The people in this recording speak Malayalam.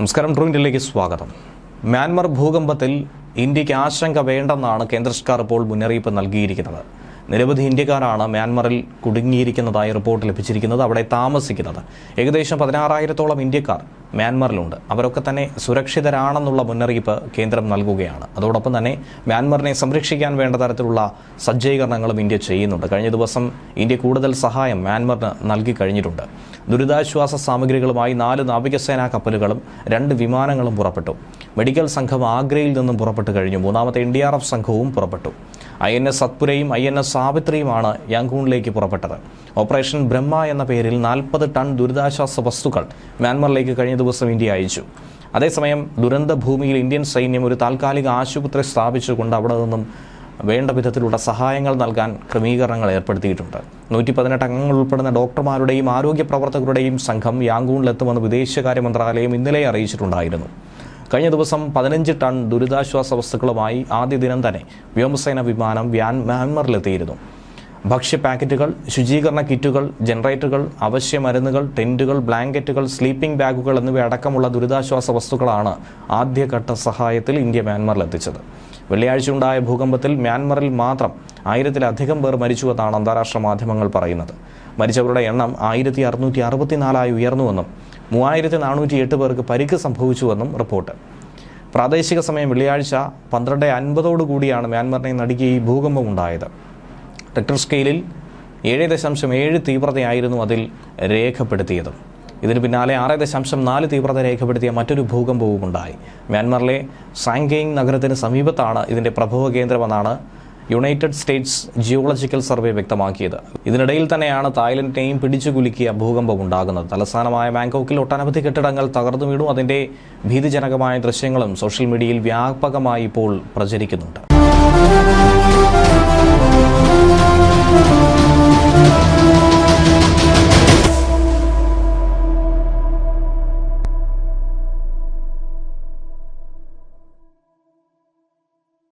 നമസ്കാരം. ട്രൂ ഇന്ത്യയിലേക്ക് സ്വാഗതം. മ്യാൻമർ ഭൂകമ്പത്തിൽ ഇന്ത്യക്ക് ആശങ്ക വേണ്ടെന്നാണ് കേന്ദ്ര സർക്കാർ ഇപ്പോൾ മുന്നറിയിപ്പ് നൽകിയിരിക്കുന്നത്. നിരവധി ഇന്ത്യക്കാരാണ് മ്യാൻമറിൽ കുടുങ്ങിയിരിക്കുന്നതായി റിപ്പോർട്ട് ലഭിച്ചിരിക്കുന്നത്. അവിടെ താമസിക്കുന്നത് ഏകദേശം 16,000-ഓളം ഇന്ത്യക്കാർ മ്യാൻമറിലുണ്ട്. അവരൊക്കെ തന്നെ സുരക്ഷിതരാണെന്നുള്ള മുന്നറിയിപ്പ് കേന്ദ്രം നൽകുകയാണ്. അതോടൊപ്പം തന്നെ മ്യാൻമറിനെ സംരക്ഷിക്കാൻ വേണ്ട തരത്തിലുള്ള സജ്ജീകരണങ്ങളും ഇന്ത്യ ചെയ്യുന്നുണ്ട്. കഴിഞ്ഞ ദിവസം ഇന്ത്യ കൂടുതൽ സഹായം മ്യാൻമറിന് നൽകി കഴിഞ്ഞിട്ടുണ്ട്. ദുരിതാശ്വാസ സാമഗ്രികളുമായി 4 നാവികസേനാ കപ്പലുകളും 2 വിമാനങ്ങളും പുറപ്പെട്ടു. മെഡിക്കൽ സംഘം ആഗ്രയിൽ നിന്നും പുറപ്പെട്ടു കഴിഞ്ഞു. 3ാമത്തെ NDRF സംഘവും പുറപ്പെട്ടു. INS സത്പുരയും INS സാവിത്രിയുമാണ് യാങ്കൂണിലേക്ക് പുറപ്പെട്ടത്. ഓപ്പറേഷൻ ബ്രഹ്മ എന്ന പേരിൽ 40 ടൺ ദുരിതാശ്വാസ വസ്തുക്കൾ മ്യാൻമറിലേക്ക് കഴിഞ്ഞ ദിവസം ഇന്ത്യ അയച്ചു. അതേസമയം ദുരന്ത ഭൂമിയിൽ ഇന്ത്യൻ സൈന്യം ഒരു താൽക്കാലിക ആശുപത്രി സ്ഥാപിച്ചുകൊണ്ട് അവിടെ നിന്നും വേണ്ട വിധത്തിലുള്ള സഹായങ്ങൾ നൽകാൻ ക്രമീകരണങ്ങൾ ഏർപ്പെടുത്തിയിട്ടുണ്ട്. 118 അംഗങ്ങൾ ഉൾപ്പെടുന്ന ഡോക്ടർമാരുടെയും ആരോഗ്യ പ്രവർത്തകരുടെയും സംഘം യാങ്കൂണിലെത്തുമെന്ന് വിദേശകാര്യ മന്ത്രാലയം ഇന്നലെ അറിയിച്ചിട്ടുണ്ടായിരുന്നു. കഴിഞ്ഞ ദിവസം 15 ടൺ ദുരിതാശ്വാസ വസ്തുക്കളുമായി ആദ്യ ദിനം തന്നെ വ്യോമസേന വിമാനം മ്യാൻമറിലെത്തിയിരുന്നു. ഭക്ഷ്യ പാക്കറ്റുകൾ, ശുചീകരണ കിറ്റുകൾ, ജനറേറ്ററുകൾ, അവശ്യ മരുന്നുകൾ, ടെന്റുകൾ, ബ്ലാങ്കറ്റുകൾ, സ്ലീപ്പിംഗ് ബാഗുകൾ എന്നിവയടക്കമുള്ള ദുരിതാശ്വാസ വസ്തുക്കളാണ് ആദ്യഘട്ട സഹായത്തിൽ ഇന്ത്യ മ്യാൻമറിലെത്തിച്ചത്. വെള്ളിയാഴ്ച ഉണ്ടായ ഭൂകമ്പത്തിൽ മ്യാൻമറിൽ മാത്രം 1000-ലധികം പേർ മരിച്ചുവെന്നാണ് അന്താരാഷ്ട്ര മാധ്യമങ്ങൾ പറയുന്നത്. മരിച്ചവരുടെ എണ്ണം 1664 ഉയർന്നുവെന്നും 3408 പേർക്ക് പരിക്ക് സംഭവിച്ചുവെന്നും റിപ്പോർട്ട്. പ്രാദേശിക സമയം വെള്ളിയാഴ്ച 12:50 മ്യാൻമറിനെ നടുക്കിയ ഈ ഭൂകമ്പം ഉണ്ടായത്. റിക്ടർ സ്കെയിലിൽ 7.7 തീവ്രതയായിരുന്നു അതിൽ രേഖപ്പെടുത്തിയത്. ഇതിന് പിന്നാലെ 6.4 തീവ്രത രേഖപ്പെടുത്തിയ മറ്റൊരു ഭൂകമ്പവും ഉണ്ടായി. മ്യാൻമറിലെ സാങ്കേയിങ് നഗരത്തിന് സമീപത്താണ് ഇതിന്റെ പ്രഭവ കേന്ദ്രമെന്നാണ് യുണൈറ്റഡ് സ്റ്റേറ്റ്സ് ജിയോളജിക്കൽ സർവേ വ്യക്തമാക്കിയത്. ഇതിനിടയിൽ തന്നെയാണ് തായ്ലൻഡിനെയും പിടിച്ചുകുലുക്കിയ ഭൂകമ്പം ഉണ്ടാകുന്നത്. തലസ്ഥാനമായ ബാങ്കോക്കിൽ ഒട്ടനവധി കെട്ടിടങ്ങൾ തകർന്നു വീണു. അതിന്റെ ഭീതിജനകമായ ദൃശ്യങ്ങളും സോഷ്യൽ മീഡിയയിൽ വ്യാപകമായി ഇപ്പോൾ പ്രചരിക്കുന്നുണ്ട്.